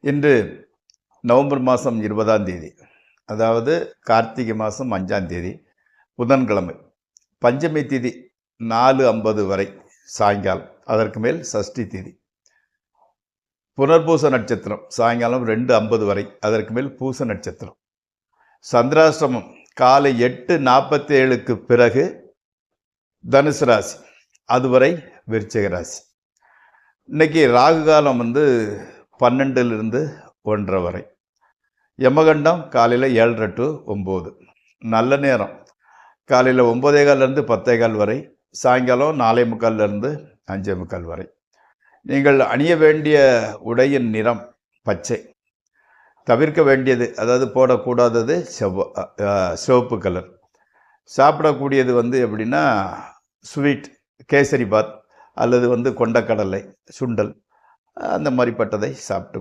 இன்று நவம்பர் மாதம் 20ஆம் தேதி, அதாவது கார்த்திகை மாதம் 5ஆம் தேதி புதன்கிழமை. பஞ்சமி திதி 4:50 வரை சாயங்காலம், அதற்கு மேல் சஷ்டி திதி. புனர்பூச நட்சத்திரம் சாயங்காலம் 2:50 வரை, அதற்கு மேல் பூச நட்சத்திரம். சந்திராஷ்டிரமம் காலை 8:47க்கு பிறகு தனுசு ராசி, அதுவரை விருச்சிக ராசி. இன்னைக்கு ராகு காலம் 12லிருந்து 1:30 வரை. யமகண்டம் காலையில் 7:30 to 9. நல்ல நேரம் காலையில் 9:15லேருந்து 10:15 வரை, சாயங்காலம் 4:45லேருந்து 5:45 வரை. நீங்கள் அணிய வேண்டிய உடையின் நிறம் பச்சை. தவிர்க்க வேண்டியது, அதாவது போடக்கூடாதது சிவப்பு கலர். சாப்பிடக்கூடியது எப்படின்னா ஸ்வீட், கேசரி பாத் அல்லது கொண்டக்கடலை, சுண்டல், அந்த மாதிரிப்பட்டதை சாப்பிட்டு